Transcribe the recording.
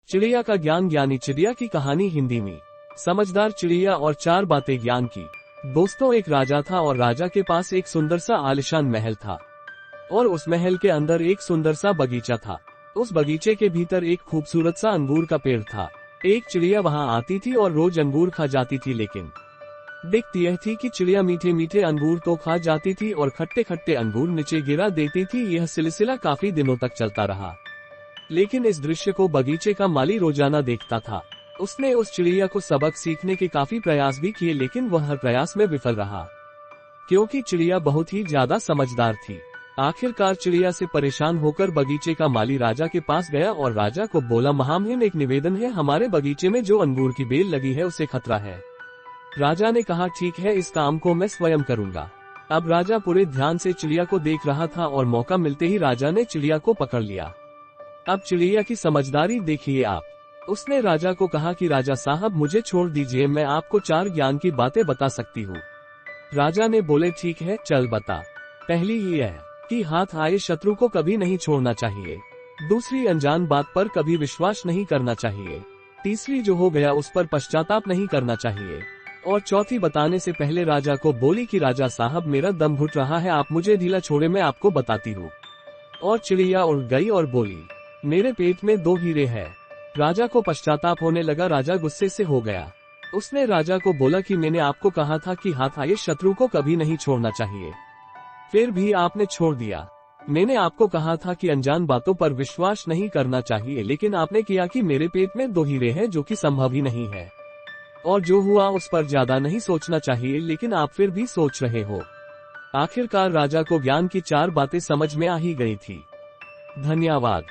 चिड़िया का ज्ञान। ज्ञानी चिड़िया की कहानी हिंदी में। समझदार चिड़िया और 4 बातें ज्ञान की। दोस्तों, एक राजा था और राजा के पास एक सुंदर सा आलिशान महल था और उस महल के अंदर एक सुंदर सा बगीचा था। उस बगीचे के भीतर एक खूबसूरत सा अंगूर का पेड़ था। एक चिड़िया वहां आती थी और रोज अंगूर खा जाती थी, लेकिन दिक्कत यह थी कि चिड़िया मीठे मीठे अंगूर तो खा जाती थी और खट्टे खट्टे अंगूर नीचे गिरा देती थी। यह सिलसिला काफी दिनों तक चलता रहा, लेकिन इस दृश्य को बगीचे का माली रोजाना देखता था। उसने उस चिड़िया को सबक सीखने के काफी प्रयास भी किए, लेकिन वह हर प्रयास में विफल रहा, क्योंकि चिड़िया बहुत ही ज्यादा समझदार थी। आखिरकार चिड़िया से परेशान होकर बगीचे का माली राजा के पास गया और राजा को बोला, महामहिम, एक निवेदन है, हमारे बगीचे में जो अंगूर की बेल लगी है उसे खतरा है। राजा ने कहा, ठीक है, इस काम को मैं स्वयं करूंगा। अब राजा पूरे ध्यान से चिड़िया को देख रहा था और मौका मिलते ही राजा ने चिड़िया को पकड़ लिया। अब चिड़िया की समझदारी देखिए आप। उसने राजा को कहा कि राजा साहब, मुझे छोड़ दीजिए, मैं आपको 4 ज्ञान की बातें बता सकती हूँ। राजा ने बोले, ठीक है, चल बता। पहली ये है कि हाथ आए शत्रु को कभी नहीं छोड़ना चाहिए। दूसरी, अनजान बात पर कभी विश्वास नहीं करना चाहिए। तीसरी, जो हो गया उस पर पश्चाताप नहीं करना चाहिए। और चौथी बताने से पहले राजा को बोली कि राजा साहब, मेरा दम घुट रहा है, आप मुझे ढीला छोड़े, मैं आपको बताती हूँ। और चिड़िया उड़ गई और बोली, मेरे पेट में 2 हीरे हैं। राजा को पश्चाताप होने लगा। राजा गुस्से से हो गया। उसने राजा को बोला कि मैंने आपको कहा था कि हाथ आए शत्रु को कभी नहीं छोड़ना चाहिए, फिर भी आपने छोड़ दिया। मैंने आपको कहा था कि अनजान बातों पर विश्वास नहीं करना चाहिए, लेकिन आपने किया कि मेरे पेट में 2 हीरे हैं, जो कि संभव ही नहीं है। और जो हुआ उस पर ज्यादा नहीं सोचना चाहिए, लेकिन आप फिर भी सोच रहे हो। आखिरकार राजा को ज्ञान की 4 बातें समझ में आ ही गई थी। धन्यवाद।